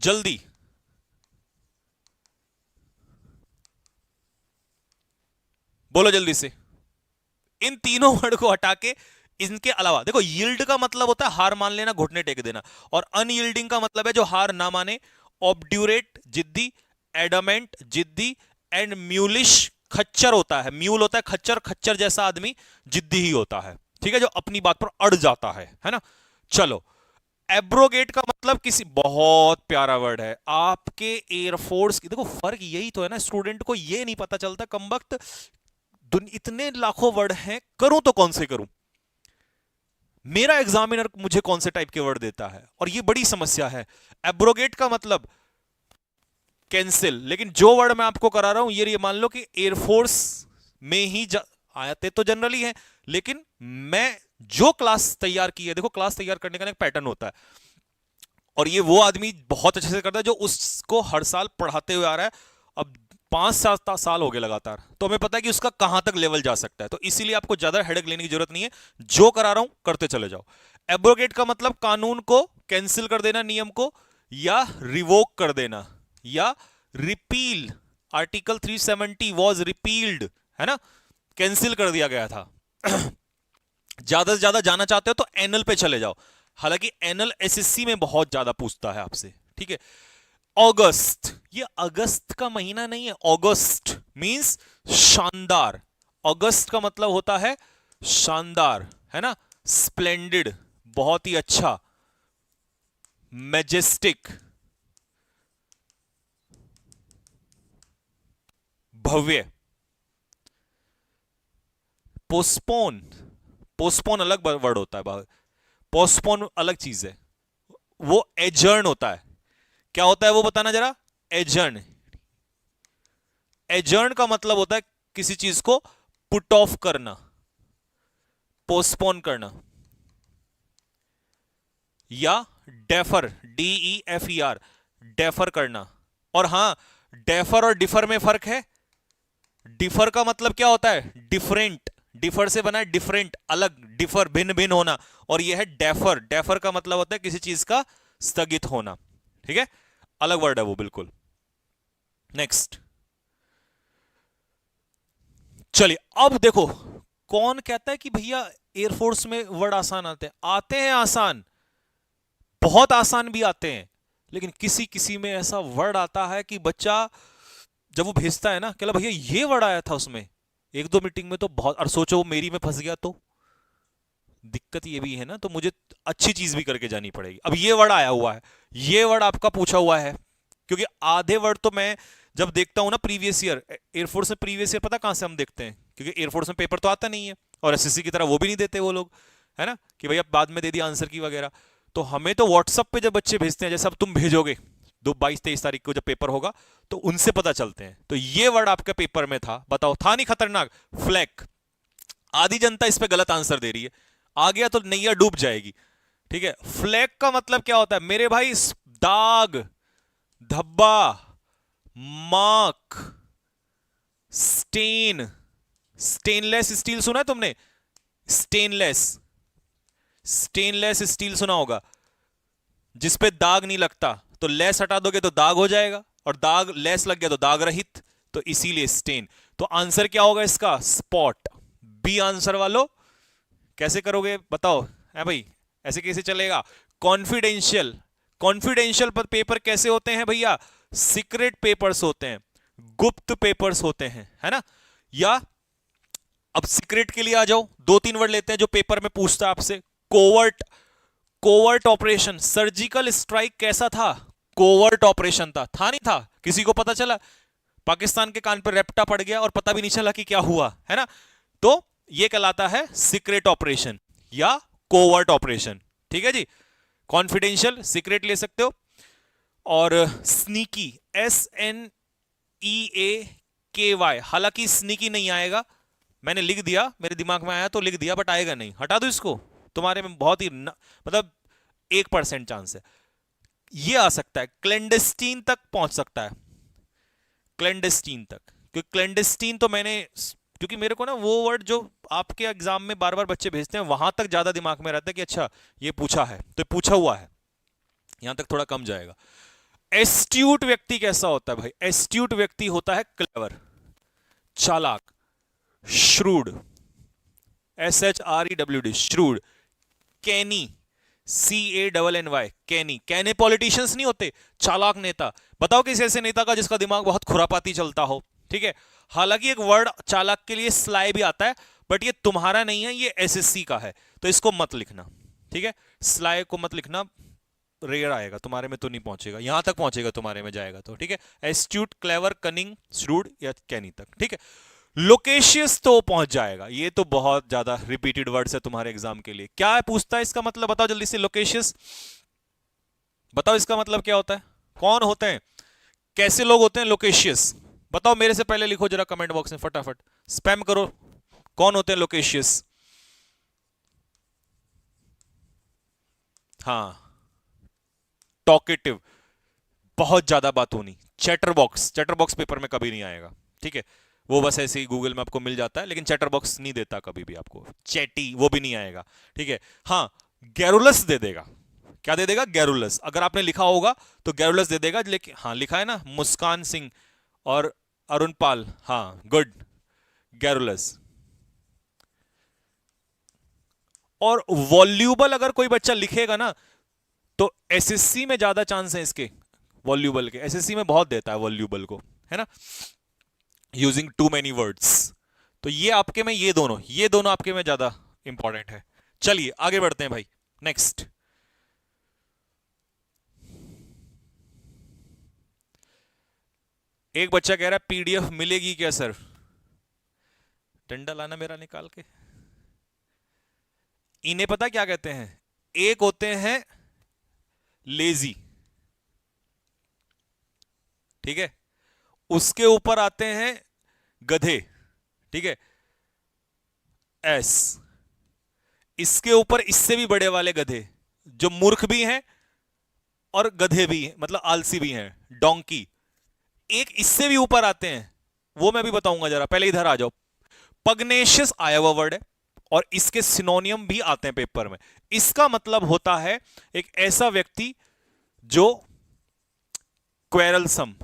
जल्दी। बोलो जल्दी से। इन तीनों वर्ड को हटा के, इनके अलावा देखो, यील्ड का मतलब होता है हार मान लेना, घुटने टेक देना, और अनयील्डिंग का मतलब है जो हार ना माने। ऑब्ड्यूरेट जिद्दी, एडामेंट जिद्दी, एंड म्यूलिश खच्चर होता है। म्यूल होता है खच्चर, खच्चर जैसा आदमी जिद्दी ही होता है, ठीक है, जो अपनी बात पर अड़ जाता है ना। चलो, एब्रोगेट का मतलब किसी, बहुत प्यारा वर्ड है आपके एयरफोर्स की। देखो फर्क यही तो है ना, स्टूडेंट को ये नहीं पता चलता कमबख्त, इतने लाखों वर्ड हैं, करूं तो कौन से करूं? मेरा एग्जामिनर मुझे कौन से टाइप के वर्ड देता है, और ये बड़ी समस्या है। एब्रोगेट का मतलब कैंसिल, लेकिन जो वर्ड मैं आपको करा रहा हूं ये मान लो कि एयरफोर्स में ही आते तो जनरली हैं, लेकिन मैं जो क्लास तैयार की है, देखो क्लास तैयार करने का एक पैटर्न होता है, और ये वो आदमी बहुत अच्छे से करता है जो उसको हर साल पढ़ाते हुए आ रहा है। अब 5-7 साल हो गए लगातार, तो हमें पता है कि उसका कहां तक लेवल जा सकता है, तो इसीलिए आपको ज्यादा हेडेक लेने की जरूरत नहीं है, जो करा रहा हूं करते चले जाओ। एब्रोगेट का मतलब कानून को कैंसिल कर देना, नियम को, या रिवोक कर देना, या रिपील। आर्टिकल 370 वॉज रिपील्ड, है ना, कैंसिल कर दिया गया था। ज्यादा से ज्यादा जाना चाहते हो तो एनल पे चले जाओ, हालांकि एनल एसएससी में बहुत ज्यादा पूछता है आपसे, ठीक है। अगस्त, ये अगस्त का महीना नहीं है, अगस्त मींस शानदार। अगस्त का मतलब होता है शानदार, है ना, स्प्लेंडेड, बहुत ही अच्छा, मैजेस्टिक, भव्य। पोस्टपोन, पोस्टपोन अलग वर्ड होता है, पोस्टपोन अलग चीज है, वो एजर्न होता है। क्या होता है वो बताना जरा? एजर्न, एजर्न का मतलब होता है किसी चीज को पुट ऑफ करना, पोस्टपोन करना, या डेफर, DEFER, डेफर करना। और हां, डेफर और डिफर में फर्क है। डिफर का मतलब क्या होता है? डिफरेंट, डिफर से बना है डिफरेंट, अलग, डिफर भिन्न भिन्न होना, और यह है डेफर, डेफर का मतलब होता है किसी चीज का स्थगित होना, ठीक है, अलग वर्ड है वो बिल्कुल। नेक्स्ट, चलिए अब देखो, कौन कहता है कि भैया एयरफोर्स में वर्ड आसान आते हैं? आते हैं आसान, बहुत आसान भी आते हैं, लेकिन किसी किसी में ऐसा वर्ड आता है कि बच्चा जब वो भेजता है ना, कहला भैया ये वर्ड आया था उसमें, 1-2 मीटिंग में तो बहुत, और सोचो वो मेरी में फंस गया तो दिक्कत ये भी है ना, तो मुझे अच्छी चीज भी करके जानी पड़ेगी। अब ये वर्ड आया हुआ है, ये वर्ड आपका पूछा हुआ है, क्योंकि आधे वर्ड तो मैं जब देखता हूं ना प्रीवियस ईयर, एयरफोर्स में प्रीवियस ईयर पता कहां से हम देखते हैं, क्योंकि एयरफोर्स में पेपर तो आता नहीं है, और एसएससी की तरह वो भी नहीं देते वो लोग, है ना, कि भैया बाद में दे दिया आंसर की वगैरह। तो हमें तो व्हाट्सअप पे जब बच्चे भेजते हैं, जैसे अब तुम भेजोगे 22-23 तारीख को जब पेपर होगा, तो उनसे पता चलते हैं। तो ये वर्ड आपके पेपर में था, बताओ था नहीं खतरनाक? फ्लैक। आधी जनता इस पे गलत आंसर दे रही है, आ गया तो नैया डूब जाएगी, ठीक है। फ्लैक का मतलब क्या होता है मेरे भाई? दाग, धब्बा, मार्क, स्टेन। स्टेनलेस स्टील सुना है तुमने? स्टेनलेस, स्टेनलेस स्टील सुना होगा, जिसपे दाग नहीं लगता, तो लेस हटा दोगे तो दाग हो जाएगा, और दाग लेस लग गया तो दाग रहित, तो इसीलिए स्टेन। तो आंसर क्या होगा इसका? स्पॉट। बी आंसर वालों, कैसे करोगे बताओ? है भाई, ऐसे कैसे चलेगा? कॉन्फिडेंशियल, कॉन्फिडेंशियल पेपर कैसे होते हैं भैया? सीक्रेट पेपर्स होते हैं, गुप्त पेपर्स होते हैं, है ना। या अब सीक्रेट के लिए आ जाओ, 2-3 वर्ड लेते हैं जो पेपर में पूछता है आपसे। Covert, covert operation, surgical strike कैसा था? कोवर्ट ऑपरेशन था नहीं था? किसी को पता चला? पाकिस्तान के कान पर रेप्टा पड़ गया और पता भी नहीं चला कि क्या हुआ, है ना? तो यह कहलाता है सीक्रेट ऑपरेशन या कोवर्ट ऑपरेशन। ठीक है जी, कॉन्फिडेंशियल, सीक्रेट ले सकते हो। और स्नीकी, SNEAKY, हालांकि स्नीकी नहीं आएगा, मैंने लिख दिया, मेरे दिमाग में आया तो लिख दिया, बट आएगा नहीं, हटा दो इसको। तुम्हारे में बहुत ही मतलब 1% चांस है। ये आ सकता है, क्लेंडेस्टीन तक पहुंच सकता है, क्लेंडेस्टीन तक। क्योंकि क्लेंडेस्टीन तो मैंने, क्योंकि मेरे को ना वो वर्ड जो आपके एग्जाम में बार बार बच्चे भेजते हैं वहां तक ज्यादा दिमाग में रहता है कि अच्छा ये पूछा है, तो पूछा हुआ है, यहां तक थोड़ा कम जाएगा। एस्ट्यूट व्यक्ति कैसा होता है भाई? एस्ट्यूट व्यक्ति होता है क्लेवर, चालाक, श्रूड, SHREWD, श्रूड। कैनी, CANNY, कैनी, कैने पॉलिटिशियंस नहीं होते, चालाक नेता। बताओ किसी ऐसे नेता का जिसका दिमाग बहुत खुरापाती चलता हो। ठीक है, हालांकि एक वर्ड चालाक के लिए स्लाई भी आता है, बट ये तुम्हारा नहीं है, ये SSC का है, तो इसको मत लिखना। ठीक है, स्लाई को मत लिखना, रेयर आएगा, तुम्हारे में तो नहीं पहुंचेगा, यहां तक पहुंचेगा तुम्हारे में जाएगा तो। ठीक है, एस्ट्यूट, क्लेवर, कनिंग, श्रूड या कैनी तक। ठीक है, लोकेशियस तो पहुंच जाएगा, ये तो बहुत ज्यादा रिपीटेड वर्ड्स है तुम्हारे एग्जाम के लिए। क्या है पूछता है इसका मतलब? बताओ जल्दी से, लोकेशियस बताओ इसका मतलब क्या होता है? कौन होते हैं, कैसे लोग होते हैं लोकेशियस? बताओ, मेरे से पहले लिखो जरा कमेंट बॉक्स में, फटाफट स्पैम करो, कौन होते हैं लोकेशियस? हाँ, टॉकेटिव, बहुत ज्यादा बात होनी। Chatter box, chatter box paper में कभी नहीं आएगा। ठीक है, वो बस ऐसे ही गूगल में आपको मिल जाता है, लेकिन चैटर बॉक्स नहीं देता कभी भी आपको। चैटी वो भी नहीं आएगा। ठीक है, हाँ, गैरुलस दे देगा। क्या दे देगा? गैरुलस। अगर आपने लिखा होगा तो गैरुलस दे देगा, लेकिन हाँ लिखा है ना, मुस्कान सिंह और अरुण पाल, हाँ गुड, गैरुलस। और वॉल्यूबल अगर कोई बच्चा लिखेगा ना, तो एसएससी में ज्यादा चांस है इसके, वॉल्यूबल के। एसएससी में बहुत देता है वॉल्यूबल को, है ना, यूजिंग टू मेनी वर्ड्स। तो ये आपके में, ये दोनों आपके में ज्यादा इंपॉर्टेंट है। चलिए आगे बढ़ते हैं भाई, नेक्स्ट। एक बच्चा कह रहा है पीडीएफ मिलेगी क्या सर? डंडा लाना मेरा निकाल के। इन्हें पता क्या कहते हैं? एक होते हैं लेजी, ठीक है, उसके ऊपर आते हैं गधे, ठीक है, एस, इसके ऊपर इससे भी बड़े वाले गधे जो मूर्ख भी हैं और गधे भी हैं, मतलब आलसी भी हैं, डोंकी। एक इससे भी ऊपर आते हैं, वो मैं भी बताऊंगा, जरा पहले इधर आ जाओ। पग्नेशियस आया हुआ वर्ड है और इसके सिनोनियम भी आते हैं पेपर में। इसका मतलब होता है एक ऐसा व्यक्ति जो क्वेरलसम,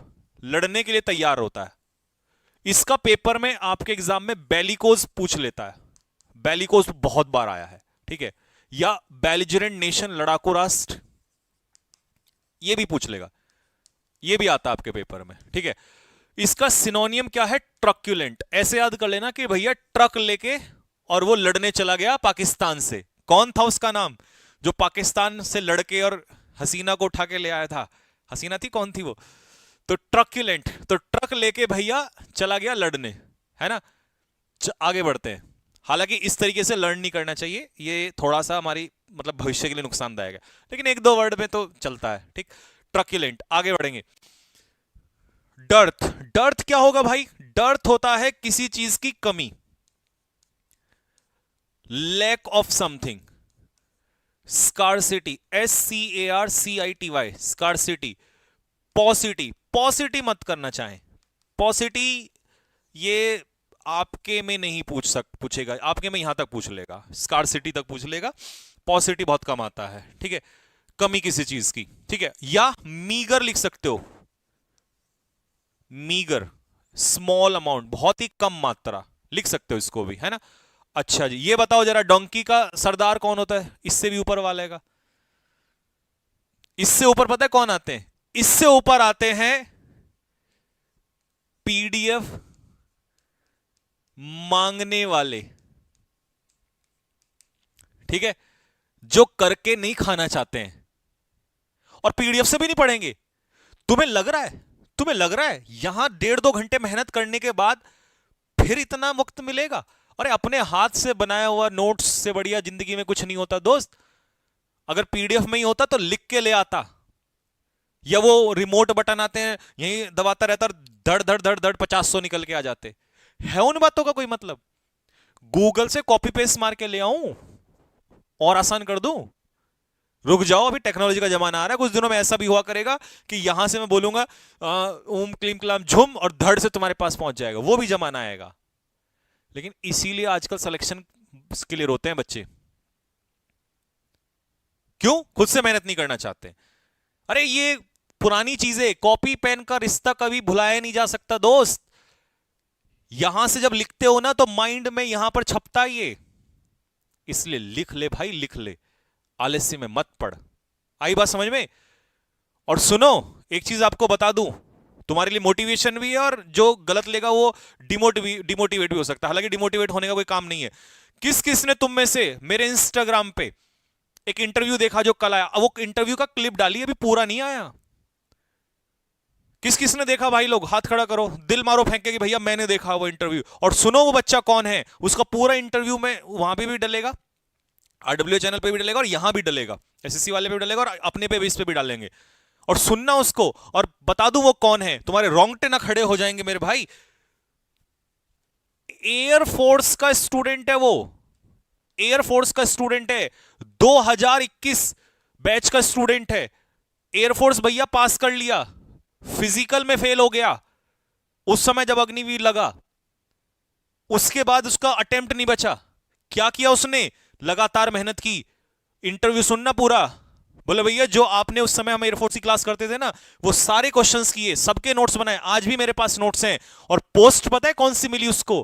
लड़ने के लिए तैयार होता है। इसका पेपर में आपके एग्जाम में बेलिकोज पूछ लेता है, बेलिकोज बहुत बार आया है, ठीक है, या बेलिजरेंट नेशन, लड़ाकू राष्ट्र, यह भी पूछ लेगा, यह भी आता है आपके पेपर में, ठीक है। इसका सिनोनियम क्या है? ट्रक्यूलेंट। ऐसे याद कर लेना कि भैया ट्रक लेके और वो लड़ने चला गया पाकिस्तान से। कौन था उसका नाम जो पाकिस्तान से लड़के और हसीना को उठा के ले आया था? हसीना थी, कौन थी वो? तो ट्रक्यूलेंट, तो ट्रक लेके भैया चला गया लड़ने, है ना। आगे बढ़ते हैं। हालांकि इस तरीके से लर्न नहीं करना चाहिए, ये थोड़ा सा हमारी मतलब भविष्य के लिए नुकसानदायक है, लेकिन एक दो वर्ड में तो चलता है, ठीक। ट्रक्यूलेंट। आगे बढ़ेंगे। डर्थ, डर्थ क्या होगा भाई? डर्थ होता है किसी चीज की कमी, lack of something. Scarcity, SCARCITY, scarcity. Paucity, paucity मत करना चाहें, पॉसिटी ये आपके में नहीं पूछेगा, आपके में यहां तक पूछ लेगा, स्कार्सिटी तक पूछ लेगा, पॉसिटी बहुत कम आता है, ठीक है, कमी किसी चीज की, ठीक है। या मीगर लिख सकते हो, मीगर, स्मॉल अमाउंट, बहुत ही कम मात्रा, लिख सकते हो इसको भी, है ना। अच्छा जी, ये बताओ जरा, डोंकी का सरदार कौन होता है? इससे भी ऊपर वाले का, इससे ऊपर पता है कौन आते हैं? इससे ऊपर आते हैं पीडीएफ मांगने वाले, ठीक है, जो करके नहीं खाना चाहते हैं और पीडीएफ से भी नहीं पढ़ेंगे। तुम्हें लग रहा है, तुम्हें लग रहा है यहां 1.5-2 घंटे मेहनत करने के बाद फिर इतना वक्त मिलेगा? अरे अपने हाथ से बनाया हुआ नोट्स से बढ़िया जिंदगी में कुछ नहीं होता दोस्त। अगर पीडीएफ में ही होता तो लिख के ले आता, या वो रिमोट बटन आते हैं यही दबाता रहता, धड़ धड़ धड़ धड़ 500 निकल के आ जाते है। उन बातों का कोई मतलब? गूगल से कॉपी पेस्ट मार के ले आऊं और आसान कर दूं? रुक जाओ, अभी टेक्नोलॉजी का जमाना आ रहा है। कुछ दिनों में ऐसा भी हुआ करेगा कि यहां से मैं बोलूंगा ओम क्लीम क्लाम झुम और धड़ से तुम्हारे पास पहुंच जाएगा। वो भी जमाना आएगा। लेकिन इसीलिए आजकल सिलेक्शन के लिए रोते हैं बच्चे। क्यों? खुद से मेहनत नहीं करना चाहते। अरे ये पुरानी चीजें, कॉपी पेन का रिश्ता कभी भुलाया नहीं जा सकता दोस्त। यहां से जब लिखते हो ना तो माइंड में यहां पर छपता ये, इसलिए लिख ले भाई, लिख ले, आलस्य में मत पड़। आई बात समझ में? और सुनो, एक चीज आपको बता दूं, तुम्हारे लिए मोटिवेशन भी है और जो गलत लेगा वो डिमोटिवेट भी हो सकता है। हालांकि डिमोटिवेट होने का कोई काम नहीं है। किस किस ने तुम में से मेरे इंस्टाग्राम पे एक इंटरव्यू देखा जो कल आया? वो इंटरव्यू का क्लिप डाली, अभी पूरा नहीं आया। किस किस ने देखा भाई? लोग हाथ खड़ा करो, दिल मारो फेंक के कि भैया मैंने देखा वो इंटरव्यू। और सुनो वो बच्चा कौन है, उसका पूरा इंटरव्यू में वहां पे भी डलेगा, आरडब्ल्यू चैनल पे भी डलेगा और यहां भी डलेगा, एसएससी वाले पे भी डलेगा और अपने पे भी, इस पे भी डालेंगे। और सुनना उसको, और बता दूं वो कौन है, तुम्हारे रोंगटे ना खड़े हो जाएंगे मेरे भाई। एयरफोर्स का स्टूडेंट है वो, एयरफोर्स का स्टूडेंट है, 2021 बैच का स्टूडेंट है। एयरफोर्स भैया पास कर लिया, फिजिकल में फेल हो गया उस समय जब अग्निवीर लगा। उसके बाद उसका अटेम्प्ट नहीं बचा। क्या किया उसने? लगातार मेहनत की। इंटरव्यू सुनना पूरा, बोले भैया जो आपने उस समय हम एयरफोर्स की क्लास करते थे ना, वो सारे क्वेश्चंस किए, सबके नोट्स बनाए, आज भी मेरे पास नोट्स हैं। और पोस्ट पता है कौन सी मिली उसको?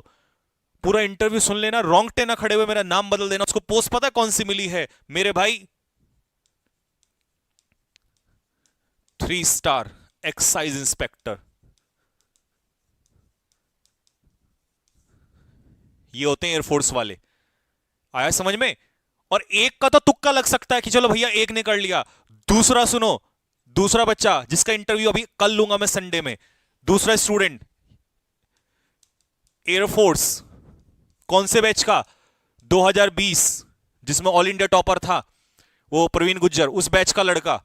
पूरा इंटरव्यू सुन लेना, रोंगटे ना खड़े हुए मेरा नाम बदल देना। उसको पोस्ट पता है कौन सी मिली है मेरे भाई? 3 स्टार एक्साइज इंस्पेक्टर। ये होते हैं एयरफोर्स वाले। आया समझ में? और एक का तो तुक्का लग सकता है कि चलो भैया एक ने कर लिया। दूसरा सुनो, दूसरा बच्चा जिसका इंटरव्यू अभी कल लूंगा मैं संडे में, दूसरा स्टूडेंट एयरफोर्स, कौन से बैच का? 2020, जिसमें ऑल इंडिया टॉपर था वो प्रवीण गुज्जर, उस बैच का लड़का।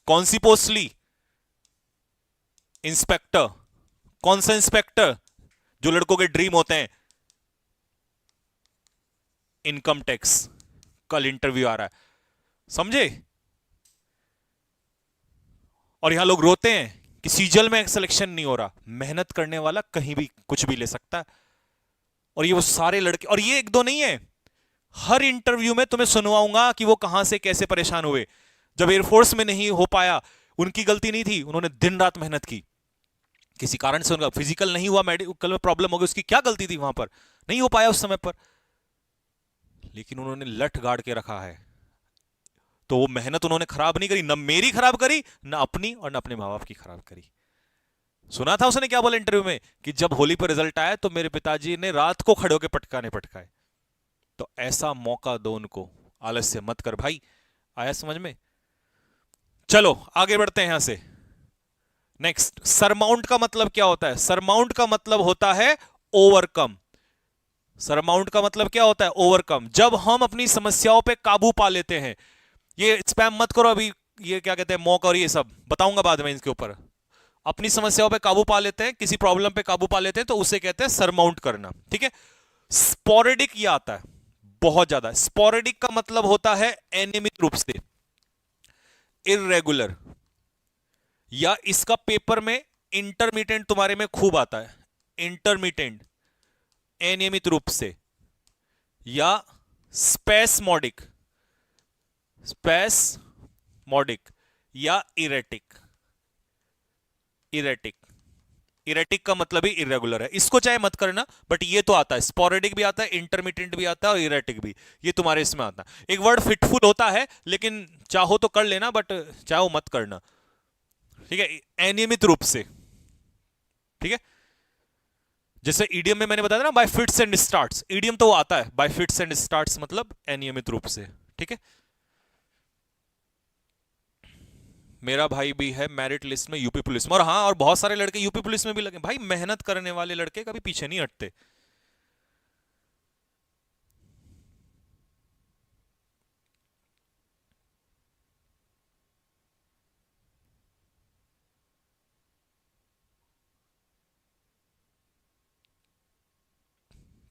कौन सी पोस्ट ली? इंस्पेक्टर। कौन सा इंस्पेक्टर? जो लड़कों के ड्रीम होते हैं, इनकम टैक्स। कल इंटरव्यू आ रहा है, समझे? और यहां लोग रोते हैं कि सीजल में सिलेक्शन नहीं हो रहा। मेहनत करने वाला कहीं भी कुछ भी ले सकता है। और ये वो सारे लड़के, और ये एक दो नहीं है, हर इंटरव्यू में तुम्हें सुनवाऊंगा कि वो कहां से कैसे परेशान हुए। जब एयरफोर्स में नहीं हो पाया, उनकी गलती नहीं थी, उन्होंने दिन रात मेहनत की। किसी कारण से उनका फिजिकल नहीं हुआ, मेडिकल में प्रॉब्लम हो गई, उसकी क्या गलती थी? वहां पर नहीं हो पाया उस समय पर, लेकिन उन्होंने लठ गाड़ के रखा है। तो वो मेहनत उन्होंने खराब नहीं करी, ना मेरी खराब करी, ना अपनी और ना अपने माँ बाप की खराब करी। सुना था उसने क्या बोला इंटरव्यू में कि जब होली पर रिजल्ट आया तो मेरे पिताजी ने रात को खड़े होकर पटकाए। तो ऐसा मौका दो उनको, आलस्य मत कर भाई। आया समझ में? चलो आगे बढ़ते हैं यहां से। नेक्स्ट, सरमाउंट का मतलब क्या होता है? सरमाउंट का मतलब होता है ओवरकम। सरमाउंट का मतलब क्या होता है? ओवरकम। जब हम अपनी समस्याओं पे काबू पा लेते हैं। ये स्पैम मत करो अभी, ये क्या कहते हैं मॉक और ये सब बताऊंगा बाद में इसके ऊपर। अपनी समस्याओं पे काबू पा लेते हैं, किसी प्रॉब्लम पे काबू पा लेते हैं, तो उसे कहते हैं सरमाउंट करना। ठीक है। स्पोरेडिक ये आता है बहुत ज्यादा। स्पोरेडिक का मतलब होता है अनियमित रूप से, इररेगुलर, या इसका पेपर में इंटरमिटेंट तुम्हारे में खूब आता है। इंटरमिटेंट, अनियमित रूप से, या स्पेस्मोडिक, स्पेस्मोडिक, या इरेटिक। इरेटिक, इरेटिक का मतलब ही इरेगुलर है। इसको चाहे मत करना, बट ये तो आता है। स्पोरेडिक भी आता है, इंटरमिटेंट भी आता है और इरेटिक भी, ये तुम्हारे इसमें आता है। एक वर्ड फिटफुल होता है, लेकिन चाहो तो कर लेना, बट चाहो मत करना। ठीक है। अनियमित रूप से, ठीक है। जैसे ईडीएम में मैंने बताया ना bye fits and starts, EDM तो वो आता है बाय फिट्स एंड स्टार्ट्स मतलब अनियमित रूप से। ठीक है। मेरा भाई भी है मेरिट लिस्ट में यूपी पुलिस में, और हाँ और बहुत सारे लड़के यूपी पुलिस में भी लगे भाई, मेहनत करने वाले लड़के कभी पीछे नहीं हटते।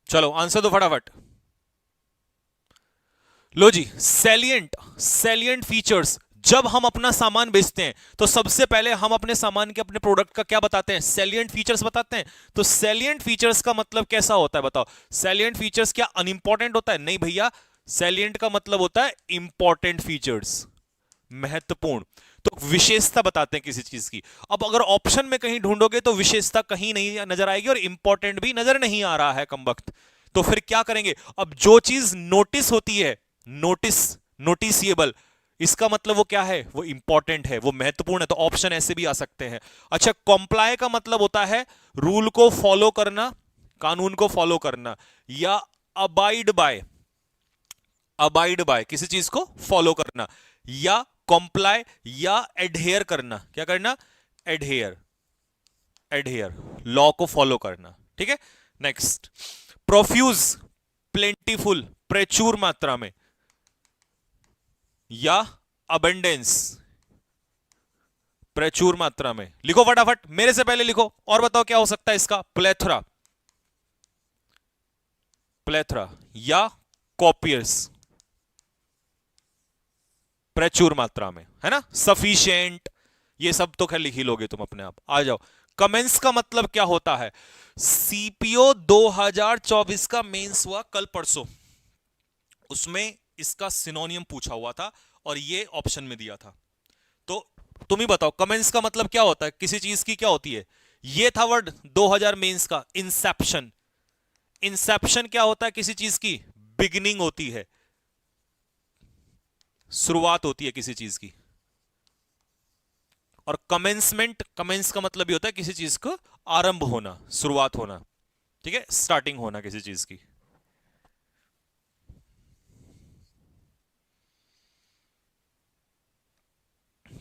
चलो आंसर दो फटाफट। लो जी, सैलिएंट सैलिएंट फीचर्स, जब हम अपना सामान बेचते हैं तो सबसे पहले हम अपने सामान के, अपने प्रोडक्ट का क्या बताते हैं, सैलिएंट फीचर्स बताते हैं। तो सैलिएंट फीचर्स का मतलब कैसा होता है बताओ। सैलिएंट फीचर्स क्या अनइंपॉर्टेंट होता है? नहीं भैया, सैलिएंट का मतलब होता है इंपॉर्टेंट फीचर्स, महत्वपूर्ण। तो विशेषता बताते हैं किसी चीज की। अब अगर ऑप्शन में कहीं ढूंढोगे तो विशेषता कहीं नहीं नजर आएगी और इंपॉर्टेंट भी नजर नहीं आ रहा है कमबख्त। तो फिर क्या करेंगे, अब जो चीज नोटिस होती है, नोटिस, नोटिसिएबल, इसका मतलब वो क्या है, वो इंपॉर्टेंट है, वो महत्वपूर्ण है, तो ऑप्शन ऐसे भी आ सकते हैं। अच्छा, कॉम्प्लाई का मतलब होता है रूल को फॉलो करना, कानून को फॉलो करना, या अबाइड बाय, अबाइड बाय किसी चीज को फॉलो करना, या कॉम्प्लाई या एडहेयर करना, क्या करना, एडहेयर, एडहेयर, लॉ को फॉलो करना। ठीक है। नेक्स्ट, प्रोफ्यूज, प्लेंटीफुल, प्रचुर मात्रा में, या अबंडेंस, प्रचुर मात्रा में। लिखो फटाफट, मेरे से पहले लिखो और बताओ क्या हो सकता है इसका। प्लेथरा, प्लेथरा या कॉपियस, प्रचुर मात्रा में, है ना। सफिशिएंट, ये सब तो खैर लिख ही लोगे तुम अपने आप। आ जाओ, कमेंस का मतलब क्या होता है। सीपीओ 2024 का मेंस हुआ कल परसों, उसमें इसका सिनोनियम पूछा हुआ था और ये ऑप्शन में दिया था। तो तुम ही बताओ कमेंस का मतलब क्या होता है, किसी चीज की क्या होती है। ये था वर्ड 2000 मेंस का, इंसेप्शन। इंसेप्शन क्या होता है, किसी चीज की बिगिनिंग होती है, शुरुआत होती है किसी चीज की। और कमेंसमेंट, कमेंस का मतलब ये होता है किसी चीज को आरंभ होना, शुरुआत होना। ठीक है, स्टार्टिंग होना किसी चीज की।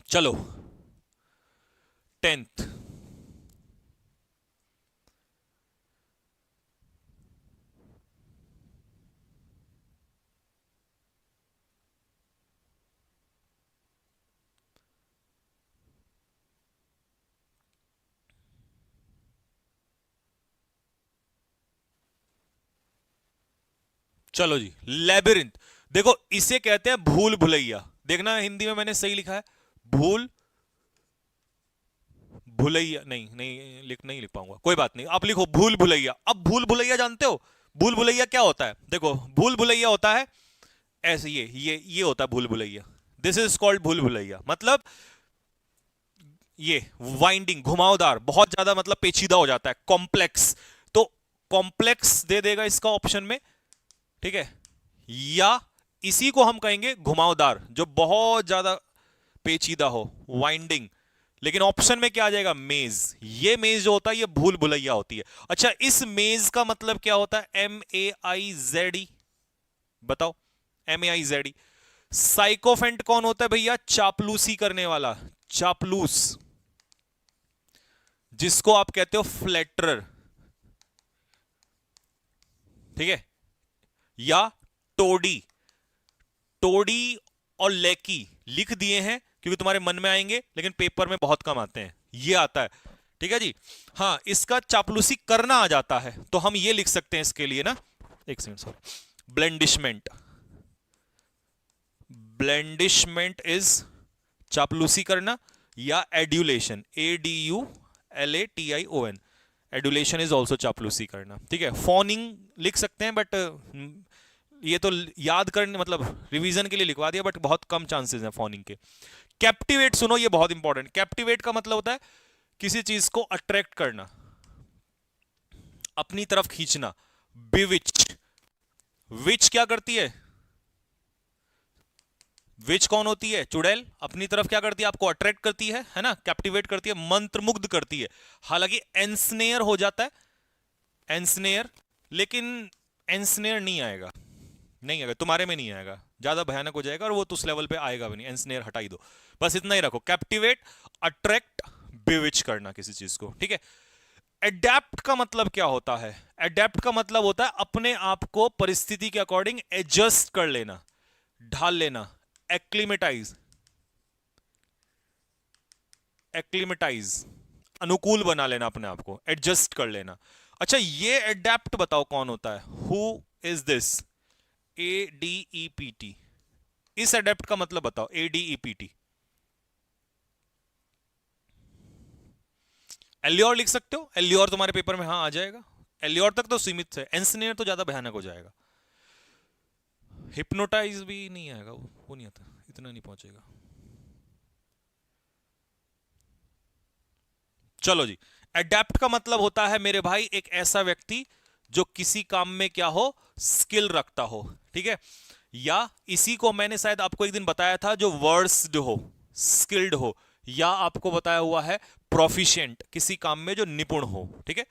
चलो 10th, चलो जी, लेबिरिंथ। देखो इसे कहते हैं भूल भुलैया। देखना हिंदी में मैंने सही लिखा है, भूल भुलैया। नहीं नहीं लिख, नहीं लिख पाऊंगा, कोई बात नहीं, आप लिखो भूल भुलैया। अब भूल भुलैया जानते हो, भूल भुलैया क्या होता है। देखो भूल भुलैया होता है ऐसे, ये होता है भूल भुलैया। दिस इज कॉल्ड भूल भुलैया। मतलब ये वाइंडिंग, घुमावदार, बहुत ज्यादा मतलब पेचीदा हो जाता है, कॉम्प्लेक्स। तो कॉम्प्लेक्स दे देगा इसका ऑप्शन में। ठीक है, या इसी को हम कहेंगे घुमावदार, जो बहुत ज्यादा पेचीदा हो, वाइंडिंग। लेकिन ऑप्शन में क्या आ जाएगा, मेज। ये मेज जो होता है ये भूल भुलैया होती है। अच्छा, इस मेज का मतलब क्या होता है, MAIZE, बताओ, MAIZE। साइकोफेंट कौन होता है भैया, चापलूसी करने वाला, चापलूस, जिसको आप कहते हो फ्लैटरर। ठीक है, या टोडी, टोडी और लेकी लिख दिए हैं क्योंकि तुम्हारे मन में आएंगे, लेकिन पेपर में बहुत कम आते हैं, ये आता है। ठीक है जी। हाँ, इसका चापलूसी करना आ जाता है, तो हम ये लिख सकते हैं इसके लिए ना, एक सेकंड सॉरी, ब्लेंडिशमेंट। ब्लेंडिशमेंट इज चापलूसी करना, या adulation, ADULATION, adulation is also चापलूसी करना। ठीक है, फॉनिंग लिख सकते हैं, बट ये तो याद करने मतलब रिवीजन के लिए लिखवा दिया, बट बहुत कम चांसेस हैं फॉनिंग के। कैप्टिवेट सुनो, ये बहुत इंपॉर्टेंट। कैप्टिवेट का मतलब होता है किसी चीज को अट्रैक्ट करना, अपनी तरफ खींचना। बिविच, विच क्या करती है, विच कौन होती है? चुड़ैल। अपनी तरफ क्या करती है? आपको अट्रैक्ट करती है ना, कैप्टिवेट करती है, मंत्रमुग्ध करती है। हालांकि एंसनेयर हो जाता है, एंसनेयर, लेकिन एंसनेयर नहीं आएगा, नहीं आएगा तुम्हारे में, नहीं आएगा, ज्यादा भयानक हो जाएगा और वो तो उस लेवल पे आएगा भी नहीं। एंसनेयर हटा ही दो, बस इतना ही रखो, कैप्टिवेट, अट्रैक्ट, बिविच करना किसी चीज को, ठीक है। एडेप्ट का मतलब क्या होता है? एडेप्ट का मतलब होता है अपने आप को परिस्थिति के अकॉर्डिंग एडजस्ट कर लेना, ढाल लेना, एक्लिमेटाइज, एक्लिमेटाइज, अनुकूल बना लेना अपने आप को, एडजस्ट कर लेना। अच्छा, ये एडेप्ट बताओ कौन होता है? Who is this? ADEPT। इस एडेप्ट का मतलब बताओ, ADEPT। एल्योर लिख सकते हो, एल्योर तुम्हारे पेपर में हाँ आ जाएगा। एल्योर तक तो सीमित है, एंसनेयर तो ज्यादा भयानक हो जाएगा। हिप्नोटाइज भी नहीं आएगा, वो नहीं आता, इतना नहीं पहुंचेगा। चलो जी, अडेप्ट का मतलब होता है मेरे भाई एक ऐसा व्यक्ति जो किसी काम में क्या हो, स्किल रखता हो, ठीक है। या इसी को मैंने शायद आपको एक दिन बताया था, जो वर्स्ड हो, स्किल्ड हो, या आपको बताया हुआ है प्रोफिशिएंट, किसी काम में जो निपुण हो, ठीक है।